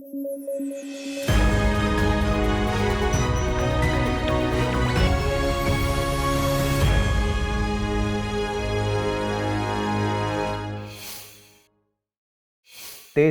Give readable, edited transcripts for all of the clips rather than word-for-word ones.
तेईस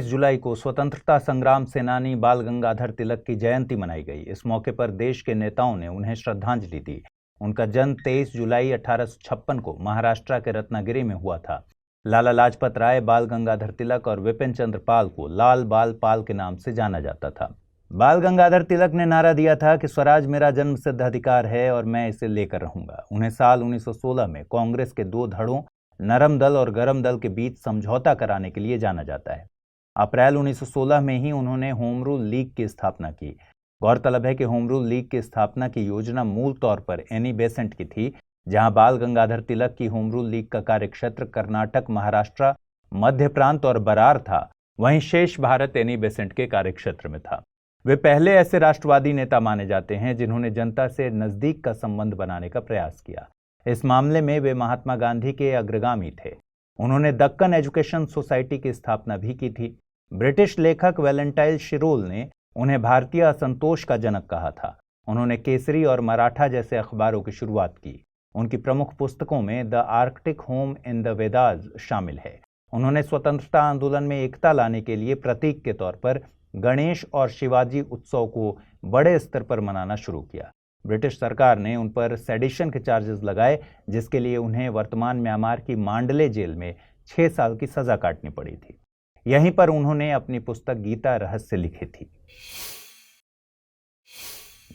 जुलाई को स्वतंत्रता संग्राम सेनानी बाल गंगाधर तिलक की जयंती मनाई गई। इस मौके पर देश के नेताओं ने उन्हें श्रद्धांजलि दी। उनका जन्म 23 जुलाई 1856 को महाराष्ट्र के रत्नागिरी में हुआ था। लाला लाजपत राय, बाल गंगाधर तिलक और विपिन चंद्र पाल को लाल बाल पाल के नाम से जाना जाता था। बाल गंगाधर तिलक ने नारा दिया था कि स्वराज मेरा जन्म सिद्ध अधिकार है और मैं इसे लेकर रहूंगा। उन्हें साल 1916 में कांग्रेस के दो धड़ों, नरम दल और गरम दल के बीच समझौता कराने के लिए जाना जाता है। अप्रैल 1916 में ही उन्होंने होम रूल लीग की स्थापना की। गौरतलब है कि होम रूल लीग की स्थापना की योजना मूल तौर पर एनी बेसेंट की थी, जहां बाल गंगाधर तिलक की होम रूल लीग का कार्यक्षेत्र कर्नाटक, महाराष्ट्र, मध्य प्रांत और बरार था, वहीं शेष भारत एनी बेसेंट के कार्यक्षेत्र में था। वे पहले ऐसे राष्ट्रवादी नेता माने जाते हैं जिन्होंने जनता से नजदीक का संबंध बनाने का प्रयास किया। इस मामले में वे महात्मा गांधी के अग्रगामी थे। उन्होंने दक्कन एजुकेशन सोसाइटी की स्थापना भी की थी। ब्रिटिश लेखक वैलेंटाइन शिरोल ने उन्हें भारतीय असंतोष का जनक कहा था। उन्होंने केसरी और मराठा जैसे अखबारों की शुरुआत की। उनकी प्रमुख पुस्तकों में the Arctic home in the Vedas शामिल है। उन्होंने स्वतंत्रता आंदोलन में एकता लाने के लिए प्रतीक के तौर पर गणेश और शिवाजी उत्सव को बड़े स्तर पर मनाना शुरू किया। ब्रिटिश सरकार ने उन पर सेडिशन के चार्जेस लगाए, जिसके लिए उन्हें वर्तमान म्यांमार की मांडले जेल में 6 साल की सजा काटनी पड़ी थी। यहीं पर उन्होंने अपनी पुस्तक गीता रहस्य लिखी थी।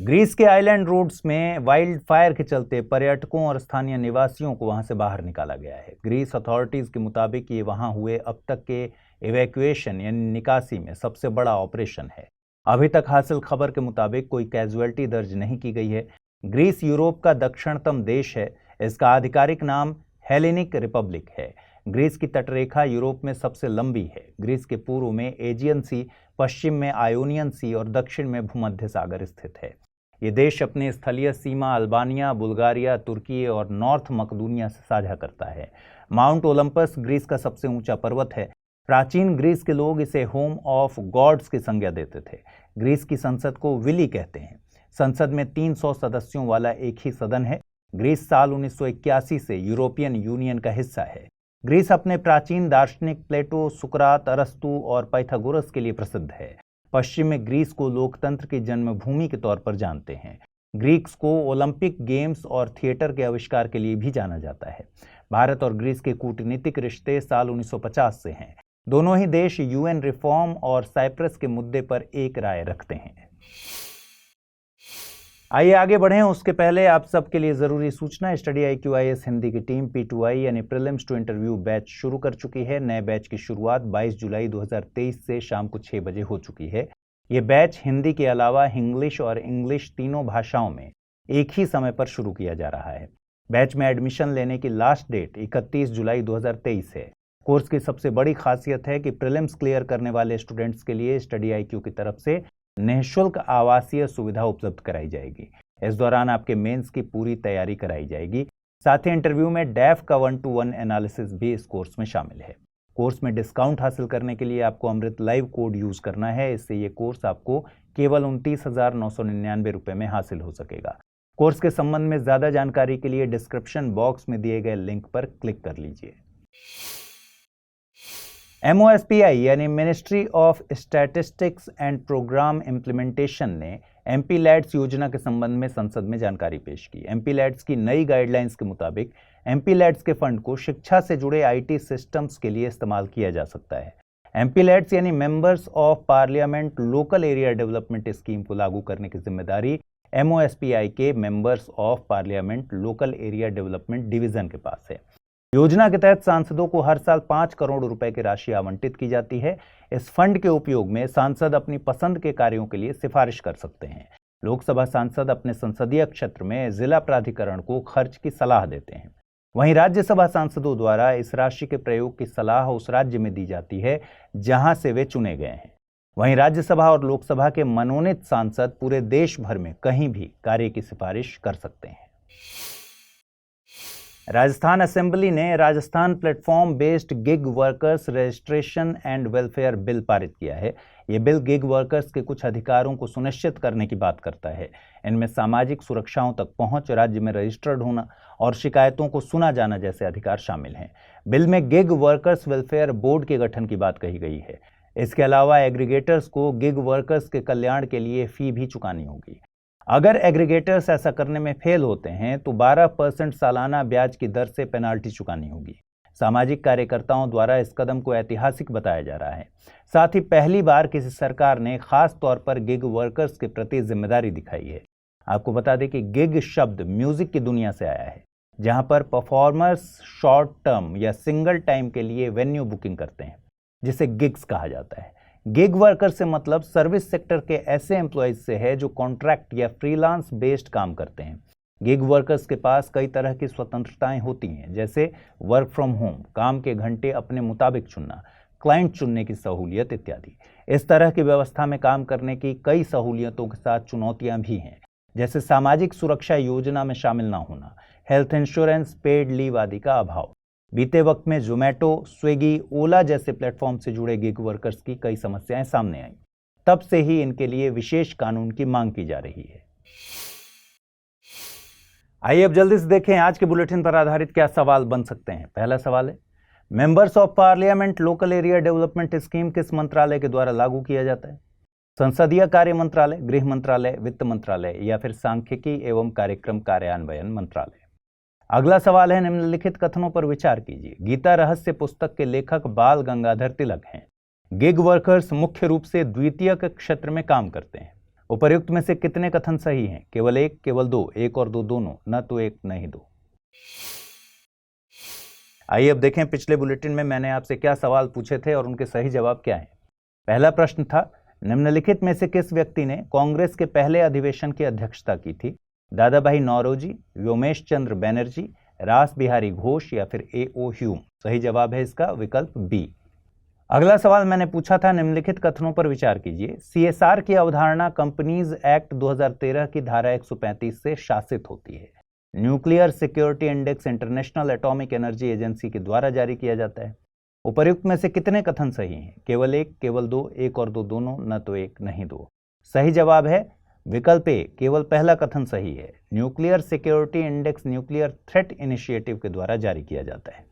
ग्रीस के आइलैंड रोड्स में वाइल्ड फायर के चलते पर्यटकों और स्थानीय निवासियों को वहां से बाहर निकाला गया है। ग्रीस अथॉरिटीज के मुताबिक ये वहां हुए अब तक के इवैक्यूएशन यानी निकासी में सबसे बड़ा ऑपरेशन है। अभी तक हासिल खबर के मुताबिक कोई कैजुअल्टी दर्ज नहीं की गई है। ग्रीस यूरोप का दक्षिणतम देश है। इसका आधिकारिक नाम हेलेनिक रिपब्लिक है। ग्रीस की तटरेखा यूरोप में सबसे लंबी है। ग्रीस के पूर्व में एजियन सी, पश्चिम में आयोनियन सी और दक्षिण में भूमध्य सागर स्थित है। ये देश अपनी स्थलीय सीमा अल्बानिया, बुल्गारिया, तुर्की और नॉर्थ मकदूनिया से साझा करता है। माउंट ओलंपस ग्रीस का सबसे ऊंचा पर्वत है। प्राचीन ग्रीस के लोग इसे होम ऑफ गॉड्स की संज्ञा देते थे। ग्रीस की संसद को विली कहते हैं। संसद में 300 सदस्यों वाला एक ही सदन है। ग्रीस साल 1981 से यूरोपियन यूनियन का हिस्सा है। ग्रीस अपने प्राचीन दार्शनिक प्लेटो, सुकरात, अरस्तु और पाइथागोरस के लिए प्रसिद्ध है। पश्चिम में ग्रीस को लोकतंत्र की जन्मभूमि के तौर पर जानते हैं। ग्रीक्स को ओलंपिक गेम्स और थिएटर के आविष्कार के लिए भी जाना जाता है। भारत और ग्रीस के कूटनीतिक रिश्ते साल 1950 से हैं। दोनों ही देश यूएन रिफॉर्म और साइप्रस के मुद्दे पर एक राय रखते हैं। आइए आगे बढ़ें, उसके पहले आप सबके लिए जरूरी सूचना। स्टडी IQIS हिंदी की टीम P2I यानी प्रीलिम्स टू इंटरव्यू बैच शुरू कर चुकी है। नए बैच की शुरुआत 22 जुलाई 2023 से शाम को 6 बजे हो चुकी है। ये बैच हिंदी के अलावा इंग्लिश और इंग्लिश तीनों भाषाओं में एक ही समय पर शुरू किया जा रहा है। बैच में एडमिशन लेने की लास्ट डेट 31 जुलाई 2023 है। कोर्स की सबसे बड़ी खासियत है कि प्रीलिम्स क्लियर करने वाले स्टूडेंट्स के लिए स्टडी IQ की तरफ से निःशुल्क आवासीय सुविधा उपलब्ध कराई जाएगी। इस दौरान आपके मेंस की पूरी तैयारी कराई जाएगी। साथ ही इंटरव्यू में डैफ का 1-to-1 एनालिसिस भी इस कोर्स में शामिल है। कोर्स में डिस्काउंट हासिल करने के लिए आपको अमृत लाइव कोड यूज करना है। इससे ये कोर्स आपको केवल 29,999 रुपए में हासिल हो सकेगा। कोर्स के संबंध में ज्यादा जानकारी के लिए डिस्क्रिप्शन बॉक्स में दिए गए लिंक पर क्लिक कर लीजिए। MOSPI यानी ministry of statistics and programme implementation ने MPLADS योजना के संबंध में संसद में जानकारी पेश की। MPLADS की नई गाइडलाइंस के मुताबिक MPLADS के फंड को शिक्षा से जुड़े IT सिस्टम्स के लिए इस्तेमाल किया जा सकता है। MPLADS यानी members of parliament local area development scheme को लागू करने की जिम्मेदारी MOSPI के members of parliament local area development division के पास है। योजना के तहत सांसदों को हर साल 5 करोड़ रुपए की राशि आवंटित की जाती है। इस फंड के उपयोग में सांसद अपनी पसंद के कार्यों के लिए सिफारिश कर सकते हैं। लोकसभा सांसद अपने संसदीय क्षेत्र में जिला प्राधिकरण को खर्च की सलाह देते हैं। वहीं राज्यसभा सांसदों द्वारा इस राशि के प्रयोग की सलाह उस राज्य में दी जाती है जहां से वे चुने गए हैं। वहीं राज्यसभा और लोकसभा के मनोनीत सांसद पूरे देश भर में कहीं भी कार्य की सिफारिश कर सकते हैं। राजस्थान असेंबली ने Rajasthan platform based gig workers registration and welfare bill पारित किया है। ये बिल गिग वर्कर्स के कुछ अधिकारों को सुनिश्चित करने की बात करता है। इनमें सामाजिक सुरक्षाओं तक पहुंच, राज्य में रजिस्टर्ड होना और शिकायतों को सुना जाना जैसे अधिकार शामिल हैं। बिल में गिग वर्कर्स वेलफेयर बोर्ड के गठन की बात कही गई है। इसके अलावा एग्रीगेटर्स को गिग वर्कर्स के कल्याण के लिए फी भी चुकानी होगी। अगर एग्रीगेटर्स ऐसा करने में फेल होते हैं तो 12% सालाना ब्याज की दर से पेनाल्टी चुकानी होगी। सामाजिक कार्यकर्ताओं द्वारा इस कदम को ऐतिहासिक बताया जा रहा है। साथ ही पहली बार किसी सरकार ने खास तौर पर गिग वर्कर्स के प्रति जिम्मेदारी दिखाई है। आपको बता दें कि गिग शब्द म्यूजिक की दुनिया से आया है, जहां पर परफॉर्मर्स शॉर्ट टर्म या सिंगल टाइम के लिए वेन्यू बुकिंग करते हैं, जिसे गिग्स कहा जाता है। गिग वर्कर से मतलब सर्विस सेक्टर के ऐसे एम्प्लॉयज से है जो कॉन्ट्रैक्ट या फ्रीलांस बेस्ड काम करते हैं। गिग वर्कर्स के पास कई तरह की स्वतंत्रताएं होती हैं, जैसे वर्क फ्रॉम होम, काम के घंटे अपने मुताबिक चुनना, क्लाइंट चुनने की सहूलियत इत्यादि। इस तरह की व्यवस्था में काम करने की कई सहूलियतों के साथ चुनौतियां भी हैं, जैसे सामाजिक सुरक्षा योजना में शामिल ना होना, हेल्थ इंश्योरेंस, पेड लीव आदि का अभाव। बीते वक्त में जोमेटो, स्विगी, ओला जैसे प्लेटफॉर्म से जुड़े गिग वर्कर्स की कई समस्याएं सामने आई। तब से ही इनके लिए विशेष कानून की मांग की जा रही है। आइए अब जल्दी से देखें आज के बुलेटिन पर आधारित क्या सवाल बन सकते हैं। पहला सवाल है, members of parliament local area development scheme किस मंत्रालय के द्वारा लागू किया जाता है? संसदीय कार्य मंत्रालय, गृह मंत्रालय, वित्त मंत्रालय या फिर सांख्यिकी एवं कार्यक्रम कार्यान्वयन मंत्रालय। अगला सवाल है, निम्नलिखित कथनों पर विचार कीजिए। गीता रहस्य पुस्तक के लेखक बाल गंगाधर तिलक हैं। गिग वर्कर्स मुख्य रूप से द्वितीयक क्षेत्र में काम करते हैं। उपर्युक्त में से कितने कथन सही हैं? केवल एक, केवल दो, एक और दो दोनों, न तो एक न ही दो। आइए अब देखें पिछले बुलेटिन में मैंने आपसे क्या सवाल पूछे थे और उनके सही जवाब क्या हैं। पहला प्रश्न था, निम्नलिखित में से किस व्यक्ति ने कांग्रेस के पहले अधिवेशन की अध्यक्षता की थी? दादा भाई नौरोजी, व्योमेश चंद्र बैनर्जी, रास बिहारी घोष या फिर A.O. ह्यूम। सही जवाब है इसका विकल्प बी। अगला सवाल मैंने पूछा था, निम्नलिखित कथनों पर विचार कीजिए। CSR की अवधारणा कंपनीज एक्ट 2013 की धारा 135 से शासित होती है। Nuclear security index international atomic energy agency के द्वारा जारी किया जाता है। उपर्युक्त में से कितने कथन सही हैं? केवल एक, केवल दो, एक और दो दोनों, न तो एक नहीं दो। सही जवाब है विकल्प ए, केवल पहला कथन सही है। Nuclear security index nuclear threat initiative के द्वारा जारी किया जाता है।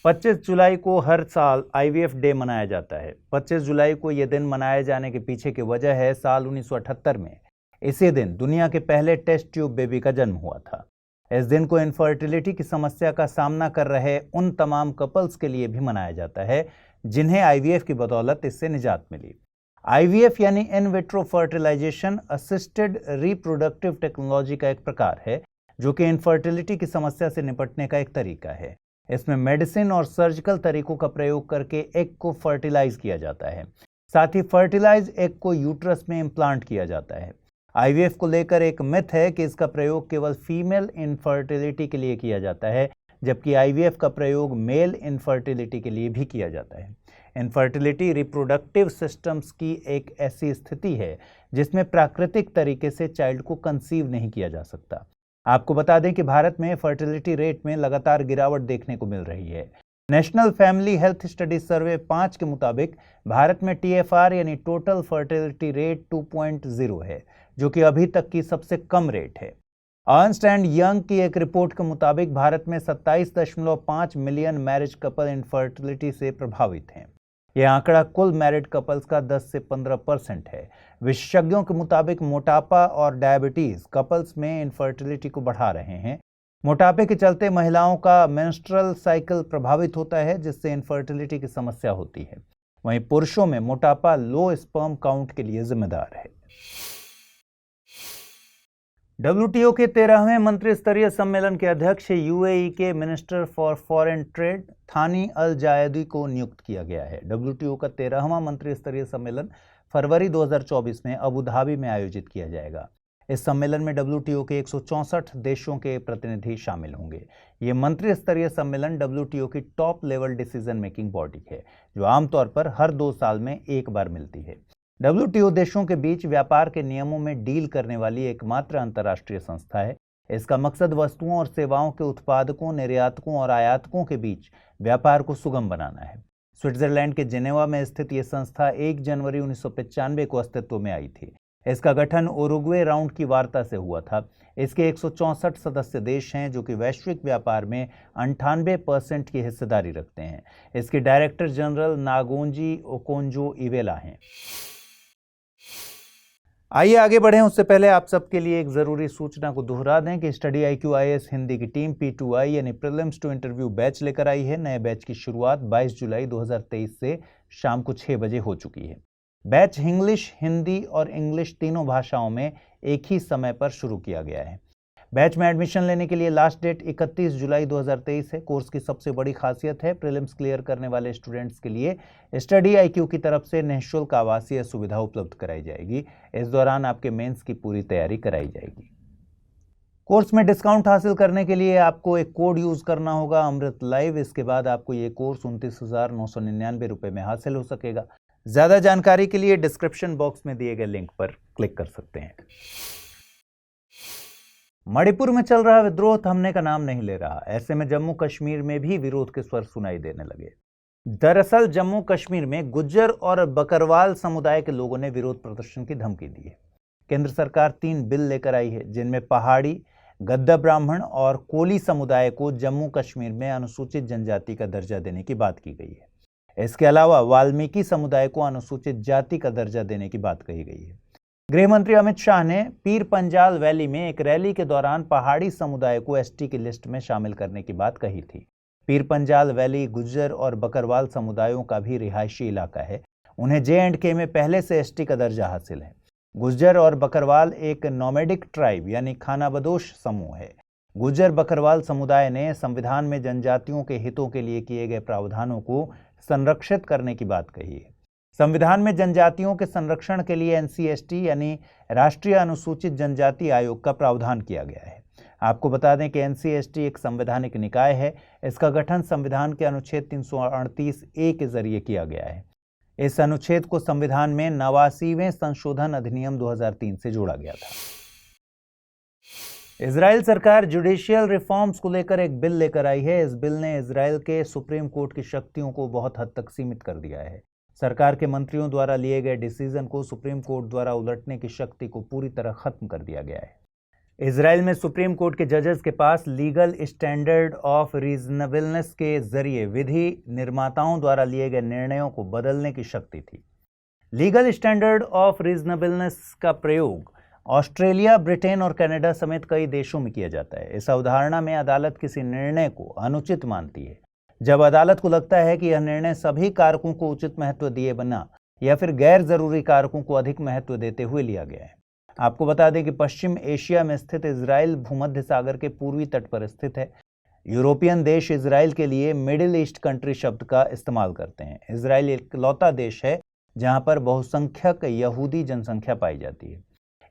25 जुलाई को हर साल IVF डे मनाया जाता है। 25 जुलाई को यह दिन मनाए जाने के पीछे की वजह है, साल 1978 में इसी दिन दुनिया के पहले टेस्ट ट्यूब बेबी का जन्म हुआ था। इस दिन को इनफर्टिलिटी की समस्या का सामना कर रहे उन तमाम कपल्स के लिए भी मनाया जाता है जिन्हें IVF की बदौलत इससे निजात मिली। IVF यानी in vitro fertilisation assisted reproductive technology का एक प्रकार है जो कि इनफर्टिलिटी की समस्या से निपटने का एक तरीका है। इसमें मेडिसिन और सर्जिकल तरीकों का प्रयोग करके एग को फर्टिलाइज किया जाता है। साथ ही फर्टिलाइज एग को यूट्रस में इम्प्लांट किया जाता है। IVF को लेकर एक मिथ है कि इसका प्रयोग केवल फीमेल इनफर्टिलिटी के लिए किया जाता है, जबकि IVF का प्रयोग मेल इनफर्टिलिटी के लिए भी किया जाता है। इनफर्टिलिटी रिप्रोडक्टिव सिस्टम्स की एक ऐसी स्थिति है जिसमें प्राकृतिक तरीके से चाइल्ड को कंसीव नहीं किया जा सकता। आपको बता दें कि भारत में फर्टिलिटी रेट में लगातार गिरावट देखने को मिल रही है। नेशनल फैमिली हेल्थ स्टडी सर्वे 5 के मुताबिक भारत में TFR यानी टोटल फर्टिलिटी रेट 2.0 है, जो कि अभी तक की सबसे कम रेट है। अर्नस्ट एंड यंग की एक रिपोर्ट के मुताबिक भारत में 27.5 मिलियन मैरिज कपल इनफर्टिलिटी से प्रभावित हैं। यह आंकड़ा कुल मैरिड कपल्स का 10 से 15% है। विशेषज्ञों के मुताबिक मोटापा और डायबिटीज कपल्स में इनफर्टिलिटी को बढ़ा रहे हैं। मोटापे के चलते महिलाओं का मेंस्ट्रुअल साइकिल प्रभावित होता है, जिससे इनफर्टिलिटी की समस्या होती है। वहीं पुरुषों में मोटापा लो स्पर्म काउंट के लिए जिम्मेदार है। WTO के 13वें मंत्री स्तरीय सम्मेलन के अध्यक्ष UAE के मिनिस्टर फॉर फॉरेन ट्रेड थानी अल जायदी को नियुक्त किया गया है। WTO का 13वां मंत्री स्तरीय सम्मेलन फरवरी 2024 में अबू धाबी में आयोजित किया जाएगा। इस सम्मेलन में WTO के 164 देशों के प्रतिनिधि शामिल होंगे। ये मंत्री स्तरीय सम्मेलन WTO की top level decision making body है, जो आमतौर पर हर 2 साल में एक बार मिलती है। WTO देशों के बीच व्यापार के नियमों में डील करने वाली एकमात्र अंतर्राष्ट्रीय संस्था है। इसका मकसद वस्तुओं और सेवाओं के उत्पादकों, निर्यातकों और आयातकों के बीच व्यापार को सुगम बनाना है। स्विट्जरलैंड के जिनेवा में स्थित ये संस्था 1 जनवरी 1995 को अस्तित्व में आई थी। इसका गठन उरुग्वे राउंड की वार्ता से हुआ था। इसके 164 सदस्य देश हैं जो कि वैश्विक व्यापार में 98% की हिस्सेदारी रखते हैं। इसके डायरेक्टर जनरल नागोंजी ओकोंजो इवेला हैं। आइए आगे बढ़ें, उससे पहले आप सबके लिए एक ज़रूरी सूचना को दोहरा दें कि स्टडी IQ IAS हिंदी की टीम P2I यानी प्रीलिम्स टू इंटरव्यू बैच लेकर आई है। नए बैच की शुरुआत 22 जुलाई 2023 से शाम को 6 बजे हो चुकी है। बैच इंग्लिश, हिंदी और इंग्लिश तीनों भाषाओं में एक ही समय पर शुरू किया गया है। बैच में एडमिशन लेने के लिए लास्ट डेट 31 जुलाई 2023 है। कोर्स की सबसे बड़ी खासियत है प्रीलिम्स क्लियर करने वाले स्टूडेंट्स के लिए स्टडी IQ की तरफ से निःशुल्क आवासीय सुविधा उपलब्ध कराई जाएगी। इस दौरान आपके मेंस की पूरी तैयारी कराई जाएगी। कोर्स में डिस्काउंट हासिल करने के लिए आपको एक कोड यूज करना होगा, अमृत लाइव। इसके बाद आपको ये कोर्स 29,999 रुपये में हासिल हो सकेगा। ज्यादा जानकारी के लिए डिस्क्रिप्शन बॉक्स में दिए गए लिंक पर क्लिक कर सकते हैं। मणिपुर में चल रहा विद्रोह थमने का नाम नहीं ले रहा। ऐसे में जम्मू कश्मीर में भी विरोध के स्वर सुनाई देने लगे। दरअसल जम्मू कश्मीर में गुज्जर और बकरवाल समुदाय के लोगों ने विरोध प्रदर्शन की धमकी दी है। केंद्र सरकार 3 बिल लेकर आई है जिनमें पहाड़ी, गद्दा ब्राह्मण और कोली समुदाय को जम्मू कश्मीर में अनुसूचित जनजाति का दर्जा देने की बात की गई है। इसके अलावा वाल्मीकि समुदाय को अनुसूचित जाति का दर्जा देने की बात कही गई है। गृह मंत्री अमित शाह ने पीर पंजाल वैली में एक रैली के दौरान पहाड़ी समुदाय को ST की लिस्ट में शामिल करने की बात कही थी। पीर पंजाल वैली गुज्जर और बकरवाल समुदायों का भी रिहायशी इलाका है। उन्हें J&K में पहले से ST का दर्जा हासिल है। गुज्जर और बकरवाल एक नोमैडिक ट्राइब यानी खानाबदोश समूह है। गुज्जर बकरवाल समुदाय ने संविधान में जनजातियों के हितों के लिए किए गए प्रावधानों को संरक्षित करने की बात कही है। संविधान में जनजातियों के संरक्षण के लिए NCST यानी राष्ट्रीय अनुसूचित जनजाति आयोग का प्रावधान किया गया है। आपको बता दें कि NCST एक संवैधानिक निकाय है। इसका गठन संविधान के अनुच्छेद 338A के जरिए किया गया है। इस अनुच्छेद को संविधान में 89वें संशोधन अधिनियम 2003 से जोड़ा गया था। इजराइल सरकार जुडिशियल रिफॉर्म्स को लेकर एक बिल लेकर आई है। इस बिल ने इजराइल के सुप्रीम कोर्ट की शक्तियों को बहुत हद तक सीमित कर दिया है। सरकार के मंत्रियों द्वारा लिए गए डिसीजन को सुप्रीम कोर्ट द्वारा उलटने की शक्ति को पूरी तरह खत्म कर दिया गया है। इजराइल में सुप्रीम कोर्ट के जजेस के पास लीगल स्टैंडर्ड ऑफ रीजनेबलनेस के जरिए विधि निर्माताओं द्वारा लिए गए निर्णयों को बदलने की शक्ति थी। लीगल स्टैंडर्ड ऑफ रीजनेबलनेस का प्रयोग ऑस्ट्रेलिया, ब्रिटेन और कनाडा समेत कई देशों में किया जाता है। इस अवधारणा में अदालत किसी निर्णय को अनुचित मानती है जब अदालत को लगता है कि यह निर्णय सभी कारकों को उचित महत्व दिए बिना या फिर गैर जरूरी कारकों को अधिक महत्व देते हुए लिया गया है। आपको बता दें कि पश्चिम एशिया में स्थित इजराइल भूमध्य सागर के पूर्वी तट पर स्थित है। यूरोपियन देश इजराइल के लिए मिडिल ईस्ट कंट्री शब्द का इस्तेमाल करते हैं। इजराइल इकलौता देश है जहां पर बहुसंख्यक यहूदी जनसंख्या पाई जाती है।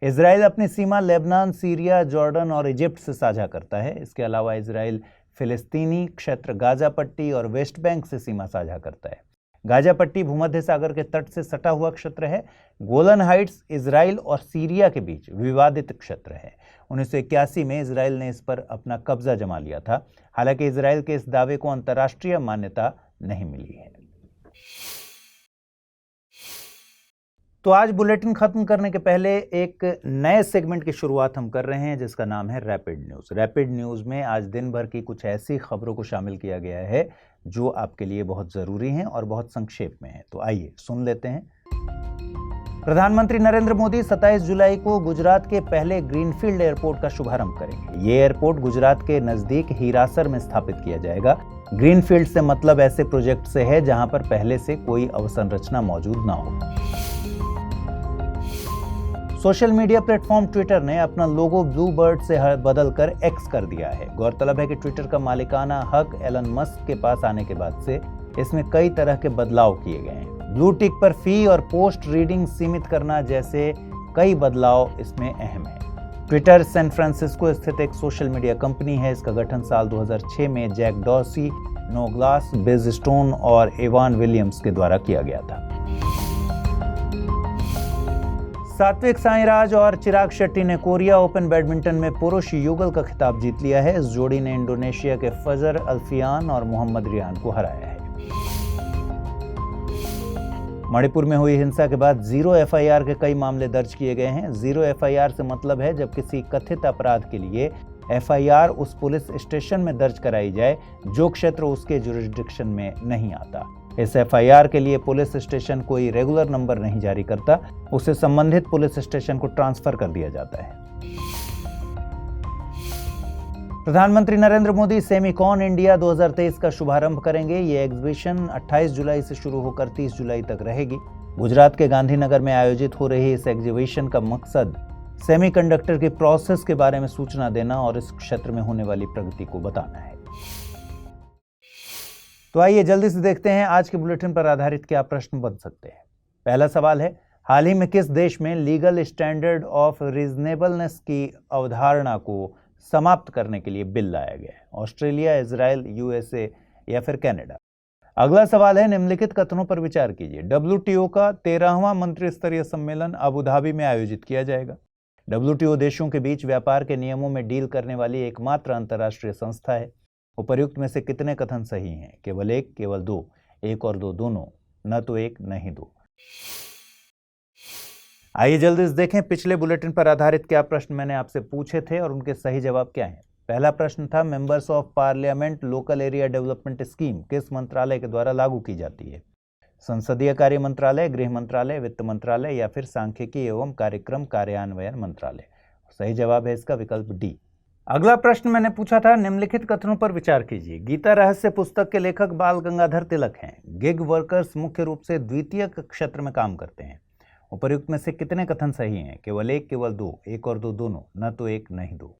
इजराइल अपनी सीमा लेबनान, सीरिया, जॉर्डन और इजिप्ट से साझा करता है। इसके अलावा इजराइल फिलिस्तीनी क्षेत्र गाजा पट्टी और वेस्ट बैंक से सीमा साझा करता है। गाजा पट्टी भूमध्य सागर के तट से सटा हुआ क्षेत्र है। गोलन हाइट्स इजराइल और सीरिया के बीच विवादित क्षेत्र है। 1981 में इजराइल ने इस पर अपना कब्जा जमा लिया था। हालांकि इजराइल के इस दावे को अंतर्राष्ट्रीय मान्यता नहीं मिली है। तो आज बुलेटिन खत्म करने के पहले एक नए सेगमेंट की शुरुआत हम कर रहे हैं जिसका नाम है रैपिड न्यूज़। रैपिड न्यूज़ में आज दिन भर की कुछ ऐसी खबरों को शामिल किया गया है जो आपके लिए बहुत ज़रूरी हैं और बहुत संक्षेप में है। तो आइए सुन लेते हैं। प्रधानमंत्री नरेंद्र मोदी 27 जुलाई को गुजरात के पहले ग्रीनफील्ड एयरपोर्ट का शुभारंभ करेंगे। ये एयरपोर्ट गुजरात के नज़दीक हीरासर में स्थापित किया जाएगा। ग्रीनफील्ड से मतलब ऐसे प्रोजेक्ट से है जहां पर पहले से कोई अवसंरचना मौजूद ना हो। सोशल मीडिया प्लेटफॉर्म ट्विटर ने अपना लोगो ब्लू बर्ड से बदलकर एक्स कर दिया है। गौरतलब है कि ट्विटर का मालिकाना हक एलन मस्क के पास आने के बाद से इसमें कई तरह के बदलाव किए गए हैं। ब्लू टिक पर फी और पोस्ट रीडिंग सीमित करना जैसे कई बदलाव इसमें अहम है। ट्विटर सैन फ्रांसिस्को स्थित एक सोशल मीडिया कंपनी है। इसका गठन साल 2006 में जैक डॉर्सी, नोग्लास बेजस्टोन और एवान विलियम्स के द्वारा किया गया था। सात्विक साईराज और चिराग शेट्टी ने कोरिया ओपन बैडमिंटन में पुरुष युगल का खिताब जीत लिया है। इस जोड़ी ने इंडोनेशिया के फजर अल्फियान और मोहम्मद रियान को हराया है। मणिपुर में हुई हिंसा के बाद 0 एफआईआर के कई मामले दर्ज किए गए हैं। 0 एफआईआर से मतलब है जब किसी कथित अपराध के लिए एफआईआर उस पुलिस स्टेशन में दर्ज कराई जाए जो क्षेत्र उसके जुरिस्डिक्शन में नहीं आता। इस एफआईआर के लिए पुलिस स्टेशन कोई रेगुलर नंबर नहीं जारी करता, उसे संबंधित पुलिस स्टेशन को ट्रांसफर कर दिया जाता है। प्रधानमंत्री नरेंद्र मोदी सेमिकॉन इंडिया 2023 का शुभारंभ करेंगे। ये एग्जीबिशन 28 जुलाई से शुरू होकर 30 जुलाई तक रहेगी। गुजरात के गांधीनगर में आयोजित हो रही इस एग्जीबिशन का मकसद सेमीकंडक्टर के प्रोसेस के बारे में सूचना देना और इस क्षेत्र में होने वाली प्रगति को बताना है। तो आइए जल्दी से देखते हैं आज के बुलेटिन पर आधारित क्या प्रश्न बन सकते हैं। पहला सवाल है, हाल ही में किस देश में लीगल स्टैंडर्ड ऑफ रीजनेबलनेस की अवधारणा को समाप्त करने के लिए बिल लाया गया है? ऑस्ट्रेलिया, इजराइल, यूएसए या फिर कनाडा? अगला सवाल है, निम्नलिखित कथनों पर विचार कीजिए। WTO का 13वां मंत्रिस्तरीय सम्मेलन अबू धाबी में आयोजित किया जाएगा। WTO देशों के बीच व्यापार के नियमों में डील करने वाली एकमात्र अंतर्राष्ट्रीय संस्था है। उपर्युक्त में से कितने कथन सही हैं? केवल एक, केवल दो, एक और दो दोनों, न तो एक न ही दो। आइए जल्दी से देखें पिछले बुलेटिन पर आधारित क्या प्रश्न मैंने आपसे पूछे थे और उनके सही जवाब क्या हैं। पहला प्रश्न था, members of parliament local area development scheme किस मंत्रालय के द्वारा लागू की जाती है? संसदीय कार्य मंत्रालय, गृह मंत्रालय, वित्त मंत्रालय या फिर सांख्यिकी एवं कार्यक्रम कार्यान्वयन मंत्रालय? सही जवाब है इसका विकल्प डी। अगला प्रश्न मैंने पूछा था, निम्नलिखित कथनों पर विचार कीजिए। गीता रहस्य पुस्तक के लेखक बाल गंगाधर तिलक हैं। गिग वर्कर्स मुख्य रूप से द्वितीयक क्षेत्र में काम करते हैं। उपर्युक्त में से कितने कथन सही हैं? केवल एक, केवल दो, एक और दो दोनों, न तो एक न ही दो।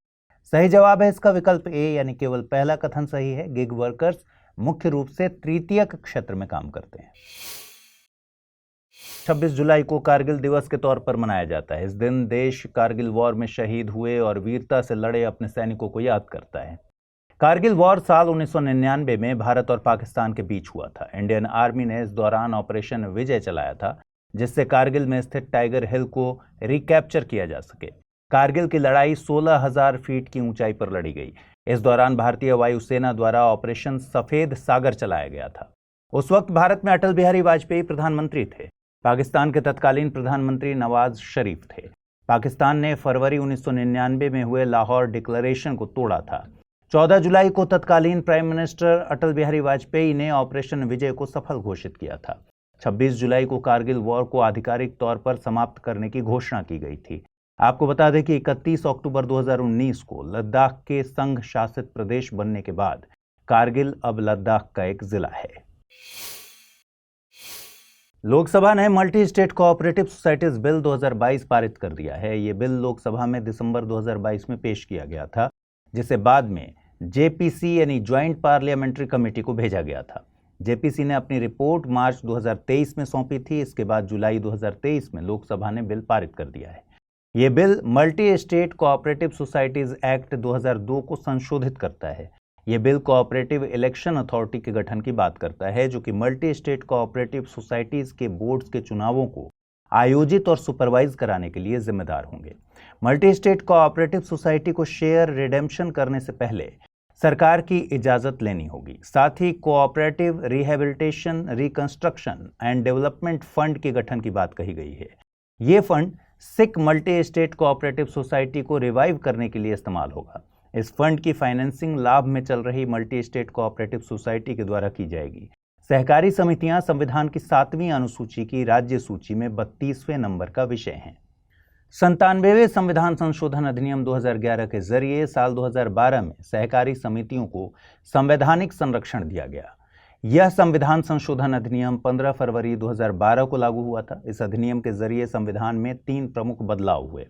सही जवाब है इसका विकल्प ए, यानी केवल पहला कथन सही है। गिग वर्कर्स मुख्य रूप से तृतीयक क्षेत्र में काम करते हैं। 26 जुलाई को कारगिल दिवस के तौर पर मनाया जाता है। इस दिन देश कारगिल वॉर में शहीद हुए और वीरता से लड़े अपने सैनिकों को याद करता है। कारगिल वॉर साल 1999 में भारत और पाकिस्तान के बीच हुआ था। इंडियन आर्मी ने इस दौरान ऑपरेशन विजय चलाया था, जिससे कारगिल में स्थित टाइगर हिल को रिकैप्चर किया जा सके। कारगिल की लड़ाई 16,000 फीट की ऊंचाई पर लड़ी गई। इस दौरान भारतीय वायुसेना द्वारा ऑपरेशन सफेद सागर चलाया गया था। उस वक्त भारत में अटल बिहारी वाजपेयी प्रधानमंत्री थे। पाकिस्तान के तत्कालीन प्रधानमंत्री नवाज शरीफ थे। पाकिस्तान ने फरवरी 1999 में हुए लाहौर डिक्लेरेशन को तोड़ा था। 14 जुलाई को तत्कालीन प्राइम मिनिस्टर अटल बिहारी वाजपेयी ने ऑपरेशन विजय को सफल घोषित किया था। 26 जुलाई को कारगिल वॉर को आधिकारिक तौर पर समाप्त करने की घोषणा की गई थी। आपको बता दें कि 31 अक्टूबर 2019 को लद्दाख के संघ शासित प्रदेश बनने के बाद कारगिल अब लद्दाख का एक जिला है। लोकसभा ने multi state cooperative societies bill 2022 पारित कर दिया है। ये बिल लोकसभा में दिसंबर 2022 में पेश किया गया था, जिसे बाद में जेपीसी यानी ज्वाइंट पार्लियामेंट्री कमेटी को भेजा गया था। जेपीसी ने अपनी रिपोर्ट मार्च 2023 में सौंपी थी। इसके बाद जुलाई 2023 में लोकसभा ने बिल पारित कर दिया है। ये bill multi state cooperative societies act 2002 को संशोधित करता है। ये बिल कोऑपरेटिव इलेक्शन अथॉरिटी के गठन की बात करता है, जो कि मल्टी स्टेट कोऑपरेटिव सोसाइटीज के बोर्ड्स के चुनावों को आयोजित और सुपरवाइज कराने के लिए जिम्मेदार होंगे। मल्टी स्टेट कोऑपरेटिव सोसाइटी को शेयर रिडेम्पशन करने से पहले सरकार की इजाजत लेनी होगी। साथ ही cooperative rehabilitation, reconstruction and development fund के गठन की बात कही गई है। ये fund sick multi state cooperative society को रिवाइव करने के लिए इस्तेमाल होगा। इस फंड की फाइनेंसिंग लाभ में चल रही मल्टी स्टेट कोऑपरेटिव सोसाइटी के द्वारा की जाएगी। सहकारी समितियां संविधान की 7वीं अनुसूची की राज्य सूची में 32वें नंबर का विषय हैं। 97वें संविधान संशोधन अधिनियम 2011 के जरिए साल 2012 में सहकारी समितियों को संवैधानिक संरक्षण दिया गया। यह संविधान संशोधन अधिनियम 15 फरवरी 2012 को लागू हुआ था। इस अधिनियम के जरिए संविधान में 3 प्रमुख बदलाव हुए।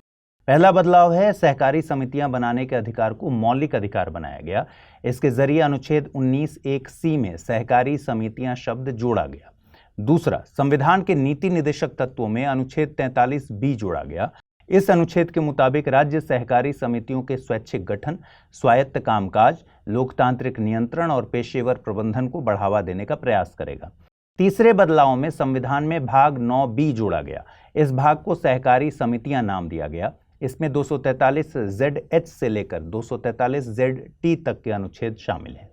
पहला बदलाव है सहकारी समितियां बनाने के अधिकार को मौलिक अधिकार बनाया गया। इसके जरिए अनुच्छेद 19(1)(c) में सहकारी समितियां शब्द जोड़ा गया। दूसरा, संविधान के नीति निदेशक तत्वों में अनुच्छेद 43(b) जोड़ा गया। इस अनुच्छेद के मुताबिक राज्य सहकारी समितियों के स्वैच्छिक गठन, स्वायत्त कामकाज, लोकतांत्रिक नियंत्रण और पेशेवर प्रबंधन को बढ़ावा देने का प्रयास करेगा। तीसरे बदलाव में संविधान में भाग 9(b) जोड़ा गया। इस भाग को सहकारी समितियां नाम दिया गया। इसमें 243(zh) से लेकर 243(zt) तक के अनुच्छेद शामिल हैं।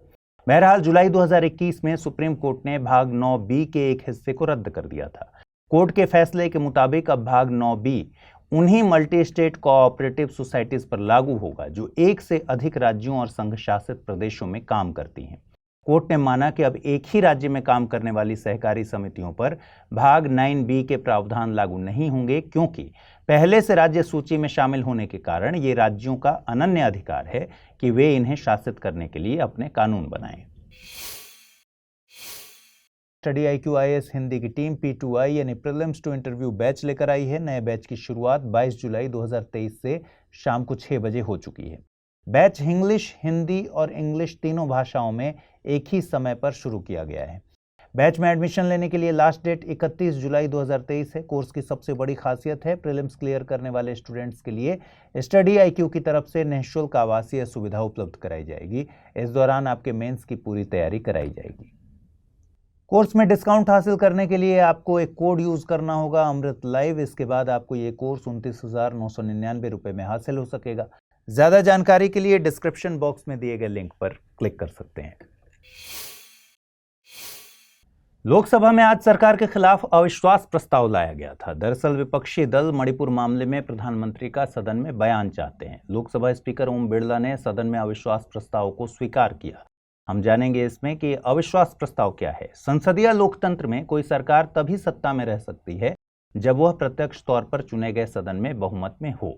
बहरहाल जुलाई 2021 में सुप्रीम कोर्ट ने भाग 9(b) के एक हिस्से को रद्द कर दिया था। कोर्ट के फैसले के मुताबिक अब भाग 9B उन्हीं मल्टी स्टेट कोऑपरेटिव सोसाइटीज पर लागू होगा जो एक से अधिक राज्यों और संघ शासित प्रदेशों में काम करती हैं। कोर्ट ने माना कि अब एक ही राज्य में काम करने वाली सहकारी समितियों पर भाग 9B के प्रावधान लागू नहीं होंगे, क्योंकि पहले से राज्य सूची में शामिल होने के कारण ये राज्यों का अनन्य अधिकार है कि वे इन्हें शासित करने के लिए अपने कानून बनाएं। स्टडी IQ IAS हिंदी की टीम P2I यानी प्रीलिम्स टू इंटरव्यू बैच लेकर आई है। नए बैच की शुरुआत 22 जुलाई 2023 से शाम को 6 बजे हो चुकी है। बैच इंग्लिश, हिंदी और इंग्लिश तीनों भाषाओं में एक ही समय पर शुरू किया गया है। बैच में एडमिशन लेने के लिए लास्ट डेट 31 जुलाई 2023 है। कोर्स की सबसे बड़ी खासियत है प्रीलिम्स क्लियर करने वाले स्टूडेंट्स के लिए स्टडी IQ की तरफ से निःशुल्क आवासीय सुविधा उपलब्ध कराई जाएगी। इस दौरान आपके मेंस की पूरी तैयारी कराई जाएगी। कोर्स में डिस्काउंट हासिल करने के लिए आपको एक कोड यूज करना होगा, अमृत लाइव। इसके बाद आपको ये कोर्स 29,999 रुपए में हासिल हो सकेगा। ज्यादा जानकारी के लिए डिस्क्रिप्शन बॉक्स में दिए गए लिंक पर क्लिक कर सकते हैं। लोकसभा में आज सरकार के खिलाफ अविश्वास प्रस्ताव लाया गया था। दरअसल विपक्षी दल मणिपुर मामले में प्रधानमंत्री का सदन में बयान चाहते हैं। लोकसभा स्पीकर ओम बिरला ने सदन में अविश्वास प्रस्ताव को स्वीकार किया। हम जानेंगे इसमें कि अविश्वास प्रस्ताव क्या है। संसदीय लोकतंत्र में कोई सरकार तभी सत्ता में रह सकती है जब वह प्रत्यक्ष तौर पर चुने गए सदन में बहुमत में हो।